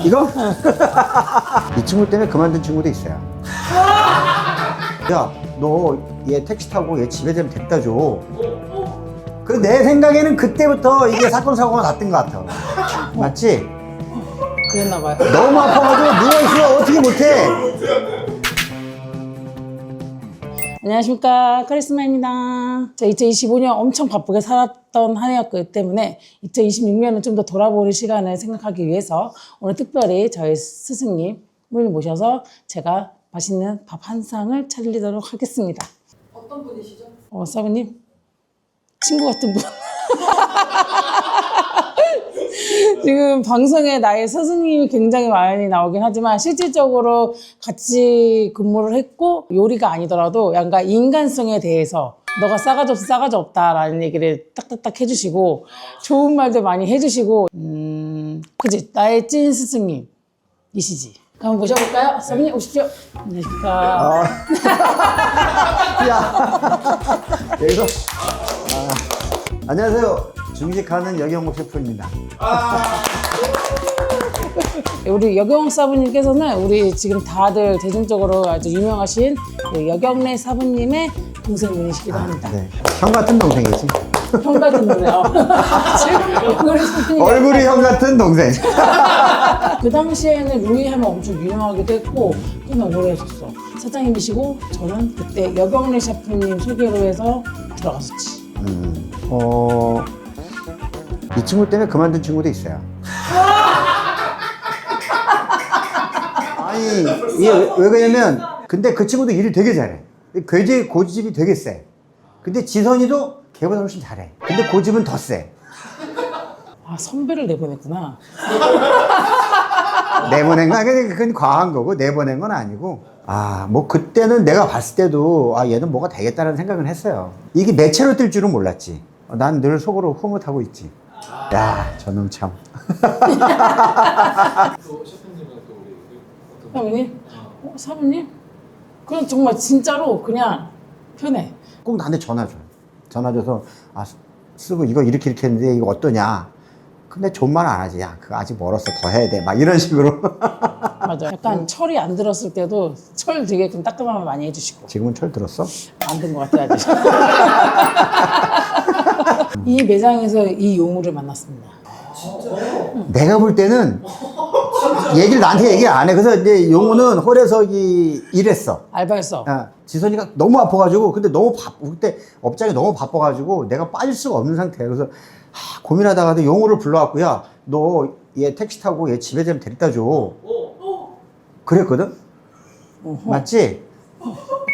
이거? 이 친구 때문에 그만둔 친구도 있어요. 야, 너 얘 택시 타고 얘 집에 좀 데려다 줘. 그 내 생각에는 그때부터 이게 사건 사고가 났던 것 같아. 맞지? 그랬나봐요. 너무 아파가지고 누워있으면 어떻게 못해. 안녕하십니까, 카리스마입니다. 자, 2025년 엄청 바쁘게 살았던 한 해였기 때문에 2026년은 좀 더 돌아보는 시간을 생각하기 위해서 오늘 특별히 저희 스승님을 모셔서 제가 맛있는 밥 한 상을 차리도록 하겠습니다. 어떤 분이시죠? 사부님, 친구 같은 분. 지금 방송에 나의 스승님이 굉장히 많이 나오긴 하지만 실질적으로 같이 근무를 했고 요리가 아니더라도 약간 인간성에 대해서 너가 싸가지 없어 싸가지 없다라는 얘기를 딱딱딱 해주시고 좋은 말도 많이 해주시고 그치 나의 찐 스승님이시지. 한번 모셔볼까요? 사부님 오십시오. 안녕하십니까. 야, 여기서. 안녕하세요. 중식하는 여경옥 셰프입니다. 우리 여경 사부님께서는 우리 지금 다들 대중적으로 아주 유명하신 그 여경래 사부님의 동생분이시기도 합니다. 네. 형 같은 동생이지. 형 같은 분이요. 얼굴이 형 같은 동생. 그 당시에는 루이하면 엄청 유명하기도 했고 꽤나 오래 했었어. 사장님이시고 저는 그때 여경래 셰프님 소개로 해서 들어갔었지. 이 친구 때문에 그만둔 친구도 있어요. 아니, 이게 왜 그러냐면, 근데 그 친구도 일을 되게 잘해. 괴제 고집이 되게 세. 근데 지선이도 걔보다 훨씬 잘해. 근데 고집은 더 세. 아, 선배를 내보냈구나. 내보낸 거 아니고, 그건 과한 거고, 내보낸 건 아니고. 뭐, 그때는 내가 봤을 때도, 얘는 뭐가 되겠다는 생각은 했어요. 이게 매체로 뜰 줄은 몰랐지. 난 늘 속으로 흐뭇하고 있지. 야, 저놈 참. 사부님? 사부님? 그럼 정말 진짜로 그냥 편해. 꼭 나한테 전화 줘. 전화 줘서, 쓰고 이거 이렇게 했는데 이거 어떠냐. 근데 존말 안 하지. 야, 그거 아직 멀었어. 더 해야 돼. 막 이런 식으로. 맞아. 약간 철이 안 들었을 때도 철 되게 좀 따끔한 말 많이 해주시고. 지금은 철 들었어? 안 된 것 같아요, 아직. 이 매장에서 이 용우를 만났습니다. 내가 볼 때는 얘기를 나한테 얘기 안 해. 그래서 이제 용우는 홀에서 일했어. 알바였어. 지선이가 너무 아파가지고, 근데 그때 업장이 너무 바빠가지고 내가 빠질 수가 없는 상태야. 그래서 고민하다가도 용우를 불러갖고, 야, 너 얘 택시 타고 얘 집에 좀 데려다 줘. 그랬거든? 맞지?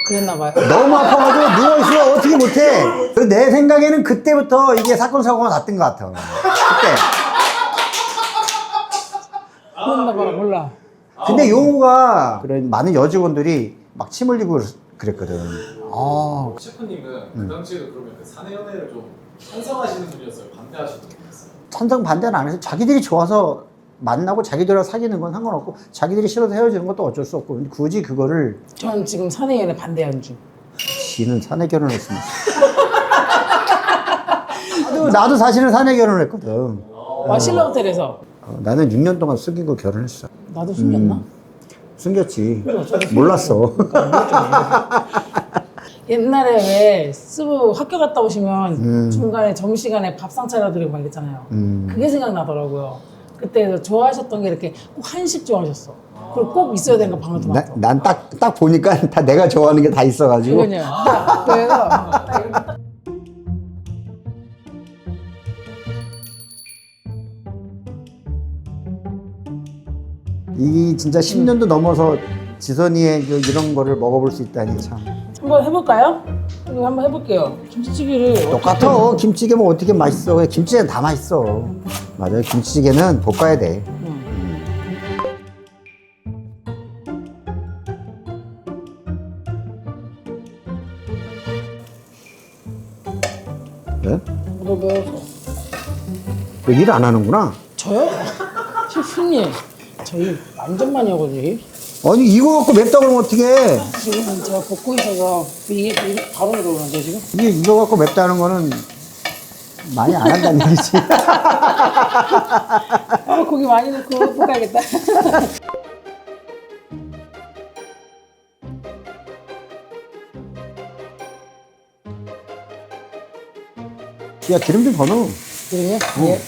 그랬나봐요. 너무 아파가지고 누워있으면 어떻게 못해. 그래서 내 생각에는 그때부터 이게 사건 사고가 났던 것 같아. 그때. 그랬나봐, 몰라. 근데 용우가 그런 많은 여직원들이 막 침 흘리고 그랬거든. 셰프님은 그 당시에도 그러면 그 사내 연애를 좀 찬성하시는 분이었어요? 반대하시는 분이었어요? 찬성 반대는 안 해서 자기들이 좋아서 만나고 자기들이랑 사귀는 건 상관없고 자기들이 싫어서 헤어지는 것도 어쩔 수 없고, 근데 굳이 그거를. 저는 지금 사내연애 반대하는 중. 지는 사내 결혼했으면. 나도 사실은 사내 결혼을 했거든. 신라 호텔에서. 나는 6년 동안 숨기고 결혼했어. 나도 숨겼나? 숨겼지. 몰랐어. 옛날에 왜 스부 학교 갔다 오시면 중간에 점심시간에 밥상 차려드리고 막 이랬잖아요. 그게 생각나더라고요. 그때 좋아하셨던 게 이렇게 꼭 한식 좋아하셨어. 그리고 꼭 있어야 되는 거 방울토마토. 난 딱 보니까 다 내가 좋아하는 게 다 있어가지고. 그거요. 그래서 이 진짜 10년도 넘어서 지선이의 이런 거를 먹어볼 수 있다니 참. 한번 해볼까요? 이거 한번 해볼게요. 김치찌개를 똑같아. 김치찌개 뭐 어떻게 맛있어. 그냥 김치찌개는 다 맛있어. 맞아요. 김치찌개는 볶아야 돼. 네? 너 매워서. 너 일 안 하는구나. 저요? 셰프님, 저희 완전 많이 하거든요. 아니 이거 갖고 맵다 그러면 어떡해. 지금 제가 볶고 있어서 이게 바로 들어오는데 지금? 이거 갖고 맵다는 거는 많이 안 한다는 얘기지. 고기 많이 넣고 볶아야겠다. 야, 기름 좀 더 넣어. 그러면 예.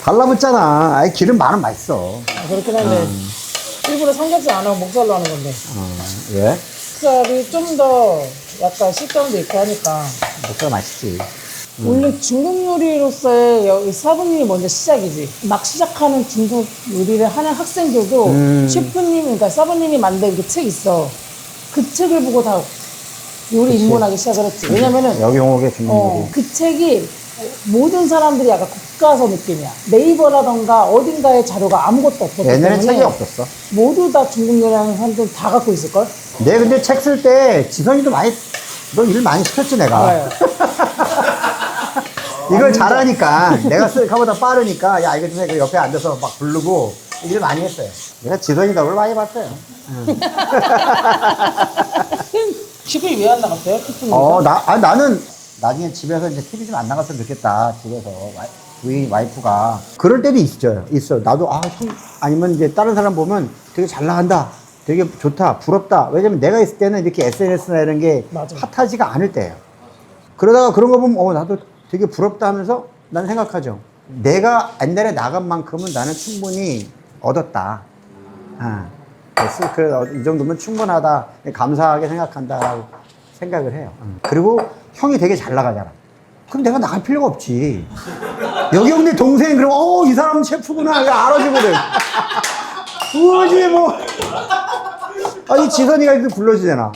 달라붙잖아. 아이, 기름 많으면 맛있어. 그렇긴 한데 일부러 삼겹살 안 하고 목살로 하는 건데 왜? 목살이 좀 더 약간 식감도 있고 하니까 목살 맛있지. 원래 중국 요리로서의 여기 사부님이 먼저 시작이지. 막 시작하는 중국 요리를 하는 학생들도 셰프님, 그러니까 사부님이 만든 그 책 있어. 그 책을 보고 다 요리 그치. 입문하기 시작을 했지. 왜냐면은 여기 용어게 중국 요리. 그 책이 모든 사람들이 약간 국가서 느낌이야. 네이버라던가 어딘가에 자료가 아무것도 없었기 옛날엔 때문에 책이 없었어. 모두 다 중국 요리하는 사람들 다 갖고 있을걸? 내 근데 책 쓸 때 지선이도 많이, 너 일 많이 시켰지, 내가. 알아요. 이걸 잘하니까, 내가 쓱하보다 빠르니까, 야, 이거 좀 해. 그 옆에 앉아서 막 부르고, 일 많이 했어요. 내가 지선이 덕을 많이 봤어요. 셰프님 왜 안 나갔어요? 셰프님. 나는 나중에 집에서 이제 TV 좀 안 나갔으면 좋겠다, 집에서. 부인, 와이프가. 그럴 때도 있어요. 나도, 아니면 이제 다른 사람 보면 되게 잘 나간다. 되게 좋다. 부럽다. 왜냐면 내가 있을 때는 이렇게 SNS나 이런 게 맞아. 핫하지가 않을 때예요. 그러다가 그런 거 보면, 나도 되게 부럽다 하면서 난 생각하죠. 내가 옛날에 나간 만큼은 나는 충분히 얻었다. 그래서 이 정도면 충분하다. 감사하게 생각한다라고 생각을 해요. 그리고 형이 되게 잘 나가잖아. 그럼 내가 나갈 필요가 없지. 여기 형네 동생, 그럼, 이 사람은 셰프구나. 이거 알아주거든. 굳이 뭐. 아니, 지선이가 이렇게 불러주잖아.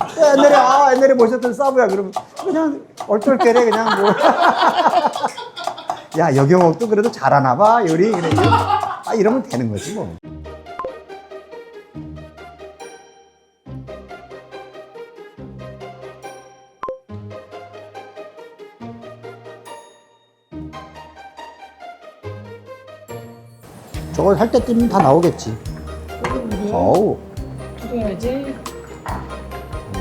야, 옛날에 모셨던 사부야. 그러면 그냥 얼떨결에 그냥 뭐. 야, 여경옥도 그래도 잘하나 봐, 요리. 그래. 이러면 되는 거지, 뭐. 저거 할 때쯤 다 나오겠지. 어우. 해야지.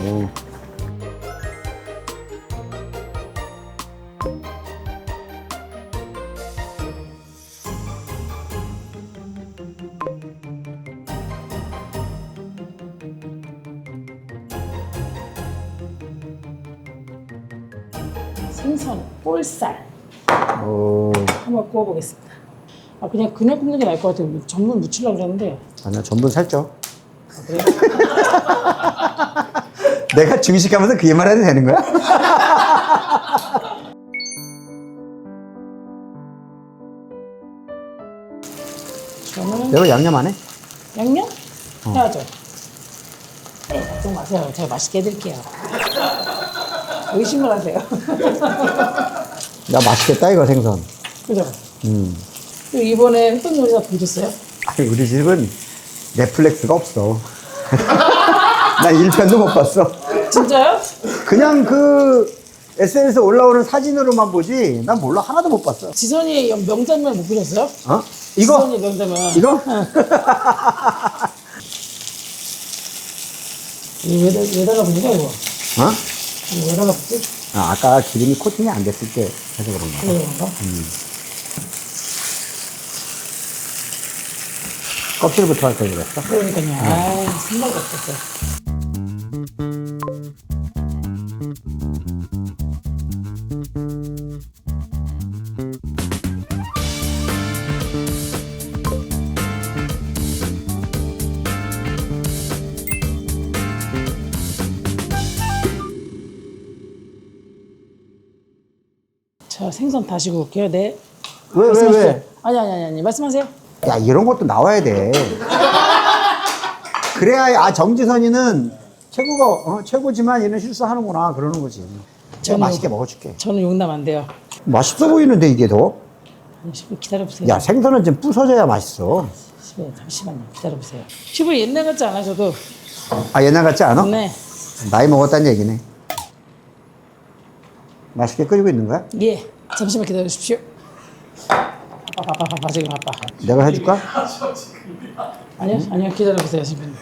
오. 생선, 볼살 오. 한번 구워보겠습니다. 그냥 굽는 게 나을 것 같아요. 전분 묻히려고 그랬는데. 아니야, 전분 살쪄. 내가 중식하면서 그 말 해도 되는 거야? 저는 내가 양념 안 해? 양념? 해야죠. 네, 걱정 마세요. 제가 맛있게 해드릴게요. 의심을 하세요. 나 맛있겠다, 이거 생선. 그죠? 그리고 이번에 했던 요리가 보셨어요? 아니, 우리 집은 넷플릭스가 없어. 난 1편도 못 봤어. 진짜요? 그냥 SNS에 올라오는 사진으로만 보지, 난 몰라. 하나도 못 봤어. 지선이 명장면 못 보셨어요? 이거? 지선이 명장면. 이거? 왜다가 보니까 이거? 어? 이거 왜다가 보지? 아까 기름이 코팅이 안 됐을 때 해서 그런가? 그런가? 껍질부터 할 걸 그랬어? 그러니까요. 생각이 없었어요. 자, 생선 다시 구울게요. 네. 왜? 말씀하세요. 아니. 말씀하세요. 야, 이런 것도 나와야 돼. 그래야, 정지선이는 최고지만 이런 실수하는구나. 그러는 거지. 제가 저는- 맛있게 먹어줄게. 저는 용납 안 돼요. 맛있어 보이는데, 이게 더? 아니, 10분 기다려보세요. 야, 생선은 좀 부서져야 맛있어. 잠시만요. 기다려보세요. 10분 옛날 같지 않아요, 저도? 옛날 같지 않아? 네. 나이 먹었다는 얘기네. 맛있게 끓이고 있는 거야? 예. 잠시만 기다려주십시오. 바빠, 지금 바빠. 내가 해줄까? 아니요, 기다려보세요, 지금.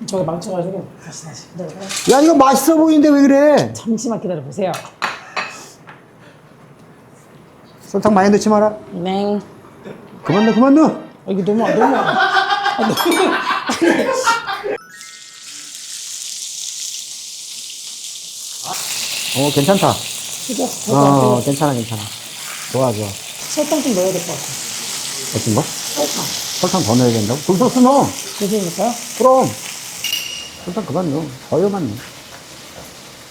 저기 망쳐가지고. 다시 기다려보세요. 야, 이거 맛있어 보이는데 왜 그래? 잠시만 기다려보세요. 설탕 많이 넣지 마라. 네. 그만 넣어. 이게 너무. 괜찮다. 그죠? 괜찮아. 좋아. 설탕 좀 넣어야 될 것 같아. 어떤 거? 설탕. 설탕 더 넣어야 된다고? 불소스 넣어. 되니까요? 그럼. 설탕 그만 넣어. 더여만 넣어.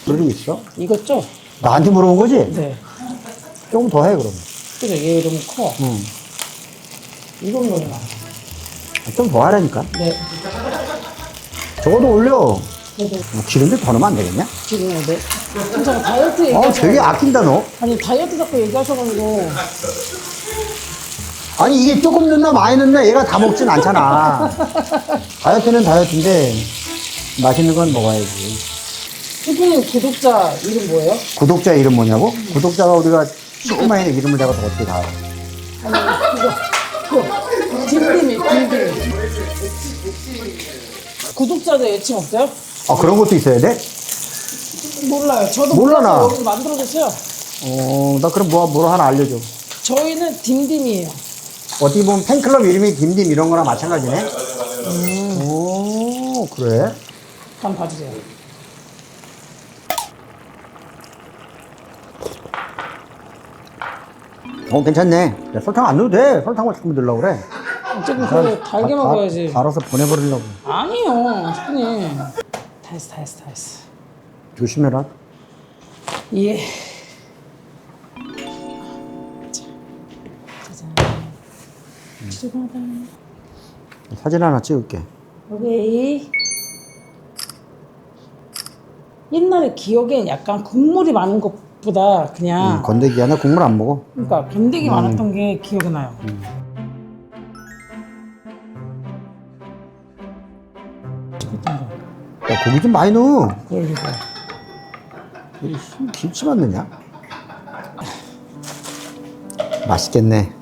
그러고 있어? 이것죠? 나한테 물어본 거지? 네. 조금 더 해, 그럼. 그죠? 얘 너무 커. 응. 이건 너무 많아. 좀 더 하라니까. 네. 저거도 올려. 그래도 기름도 더 넣으면 안 되겠냐? 지금 네. 진짜 다이어트 얘기하셔. 되게 아낀다, 너. 아니 다이어트 자꾸 얘기하셔가지고 아니, 이게 조금 넣나 많이 넣나 얘가 다 먹진 않잖아. 다이어트는 다이어트인데, 맛있는 건 먹어야지. 대표님 구독자 이름 뭐예요? 구독자 이름 뭐냐고? 구독자가 우리가 조그마한 이름을 내가 어떻게 다 알아? 아니 그거 dimdim이 구독자들 애칭 없어요? 그런 것도 있어야 돼? 몰라요. 저도 몰라, 몰라서 나. 여기서 만들어줬어요. 나 그럼 뭐 하나 알려줘. 저희는 딤딤이에요. 어떻게 보면 팬클럽 이름이 딤딤 이런 거랑 마찬가지네? 오, 그래? 한번 봐주세요. 괜찮네. 야, 설탕 안 넣어도 돼. 설탕만 조금 넣으려고 그래. 어쨌든 그거 달게 먹어야지. 알아서 보내버리려고. 아니요, 셰프님. 다 했어. 조심해라. 예. 자, 짜잔. 출발하다. 사진 하나 찍을게. 오케이. 옛날에 기억엔 약간 국물이 많은 것보다 그냥 건더기 하나 국물 안 먹어. 그러니까 건더기 많았던 게 기억이 나요. 야, 고기 좀 많이 넣어. 그러니까. 김치만 넣냐? 맛있겠네.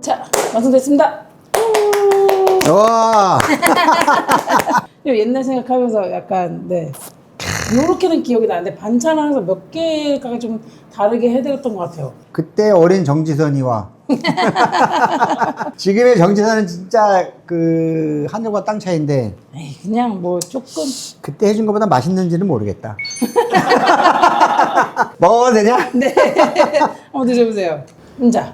자, 완성됐습니다. 와, 옛날 생각하면서 약간 네 요렇게는 기억이 나는데 반찬을 항상 몇 개가 좀 다르게 해드렸던 것 같아요. 그때 어린 정지선이와 지금의 정지선은 진짜 그 하늘과 땅 차이인데 에이, 그냥 뭐 조금 그때 해준 것보다 맛있는지는 모르겠다. 먹어도 되냐? 네 한번 드셔보세요. 혼자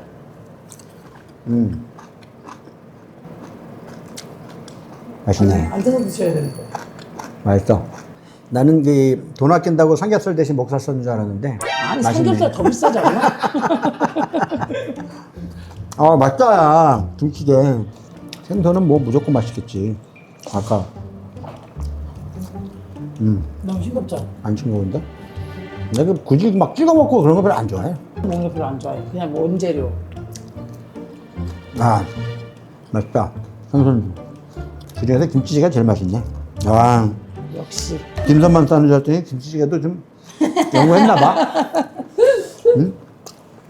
맛있네. 앉아서 드셔야 되는데. 맛있어. 나는 그 돈 아낀다고 삼겹살 대신 목살 썼는 줄 알았는데 아니 맛있네. 삼겹살 더 비싸지 않나? 맛있다. 야. 김치게 생선은 뭐 무조건 맛있겠지. 아까 너무 싱겁죠? 안 싱거운데? 내가 굳이 막 찍어 먹고 그런 거 별로 안 좋아해. 먹는 거 별로 안 좋아해요. 그냥 뭐 원재료. 맛있다. 생선 그중에서 김치찌개가 제일 맛있네. 와, 역시 김선만 싸는 줄 알았더니 김치찌개도 좀 연구했나 봐.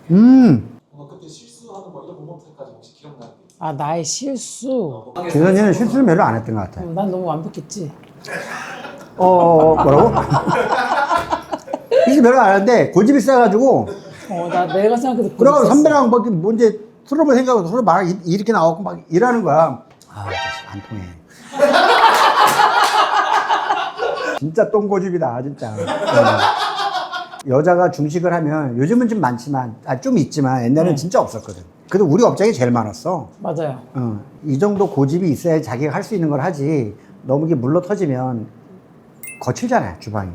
뭔가 그때 실수하는 뭐 이런 모먼트까지 혹시 기억나는 게 있어요? 나의 실수. 기선이는 실수를 별로 안 했던 것 같아. 난 너무 완벽했지. 뭐라고? 실수 별로 안 했는데 고집이 세가지고 내가 생각해도 그러고 선배랑 뭐 이제 서로 생각하고 서로 말 이렇게 나오고 막 이러는 거야. 안 통해. 진짜 똥고집이다, 진짜. 여자가 중식을 하면 요즘은 좀 많지만, 좀 있지만 옛날에는 진짜 없었거든. 그래도 우리 업장이 제일 많았어. 맞아요. 이 정도 고집이 있어야 자기가 할 수 있는 걸 하지. 너무 이게 물러 터지면 거칠잖아요, 주방이.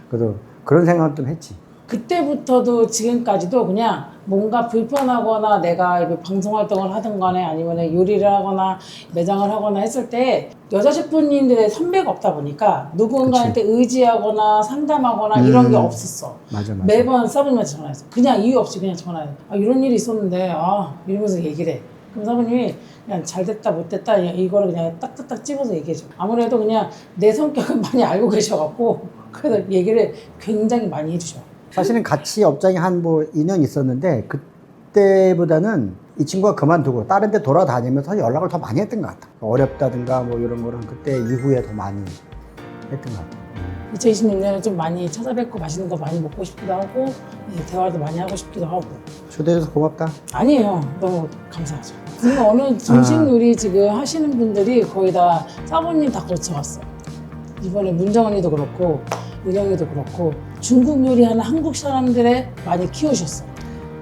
그래도 그런 생각은 좀 했지. 그때부터도 지금까지도 그냥 뭔가 불편하거나 내가 이렇게 방송 활동을 하든 간에 아니면 요리를 하거나 매장을 하거나 했을 때 여자 셰프님들의 선배가 없다 보니까 누군가한테 의지하거나 상담하거나 이런 게 없었어. 맞아. 매번 사부님한테 전화했어. 그냥 이유 없이 그냥 전화해. 이런 일이 있었는데 이러면서 얘기를 해. 그럼 사부님이 그냥 잘 됐다 못 됐다 이거를 그냥 딱딱딱 집어서 얘기해줘. 아무래도 그냥 내 성격을 많이 알고 계셔갖고 그래서 얘기를 굉장히 많이 해주셔. 사실은 같이 업장에 한 뭐 2년 있었는데 그때보다는 이 친구가 그만두고 다른 데 돌아다니면서 연락을 더 많이 했던 것 같아. 어렵다든가 뭐 이런 거는 그때 이후에 더 많이 했던 것 같아. 2026년에 좀 많이 찾아뵙고 맛있는 거 많이 먹고 싶기도 하고 대화도 많이 하고 싶기도 하고. 초대해줘서 고맙다. 아니에요. 너무 감사하죠. 지금 어느 중식 요리 지금 하시는 분들이 거의 다 사모님 다 거쳐갔어요. 이번에 문정 언니도 그렇고 은영이도 그렇고 중국 요리하는 한국 사람들의 많이 키우셨어요.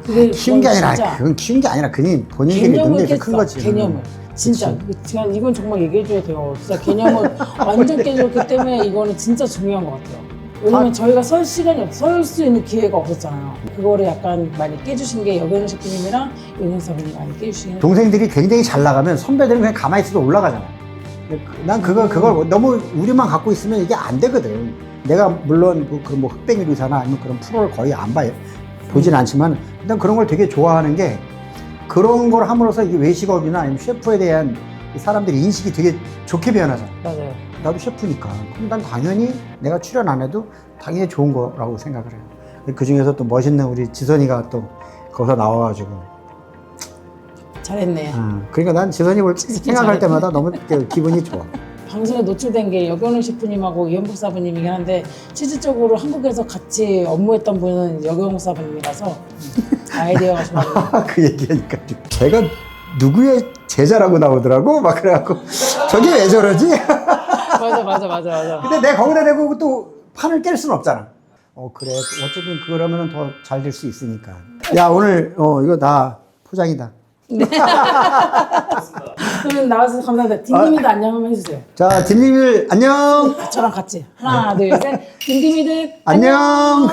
그게 키운 게 아니라 진짜 그건 키운 게 아니라 그냥 본인들이 개념을 능력이 큰 깼어. 거지. 개념을. 진짜 제가 이건 정말 얘기해줘야 돼요. 진짜 개념을 완전 깨졌기 때문에 이거는 진짜 중요한 것 같아요. 왜냐면 저희가 설 시간이 설 수 있는 기회가 없었잖아요. 그거를 약간 많이 깨주신 게 여경훈 셰프님이랑 윤영사분이 많이 깨주신. 동생들이 굉장히 잘 나가면 선배들은 그냥 가만히 있어도 올라가잖아. 난 그걸 너무 우리만 갖고 있으면 이게 안 되거든. 내가 물론 뭐 흑백 요리사나 아니면 그런 프로를 거의 안 봐요. 보진 않지만 일단 그런 걸 되게 좋아하는 게 그런 걸 함으로써 이게 외식업이나 아니면 셰프에 대한 사람들이 인식이 되게 좋게 변하잖아. 맞아요. 나도 셰프니까. 그럼 난 당연히 내가 출연 안 해도 당연히 좋은 거라고 생각을 해요. 그 중에서 또 멋있는 우리 지선이가 또 거기서 나와가지고. 잘했네. 그러니까 난 지선이 볼 생각할 때마다 너무 기분이 좋아. 방송에 노출된 게 여경훈 셰프님하고 이현복 사부님이긴 한데 실질적으로 한국에서 같이 업무했던 분은 여경훈 사부님이라서 아이디어가 좀 많이. 그 얘기하니까 제가 누구의 제자라고 나오더라고 막 그래갖고 저게 왜 저러지? 맞아. 근데 내가 거기다 대고 또 판을 깰 수는 없잖아. 그래 어쨌든 그러면은 더 잘 될 수 있으니까. 야 오늘 이거 나 포장이다. 네. 그러면 나와주셔서 감사합니다. 딘디미들 안녕 한번 해주세요. 자 딘님들 안녕. 저랑 같이 하나 둘 셋. 딘디미들 안녕.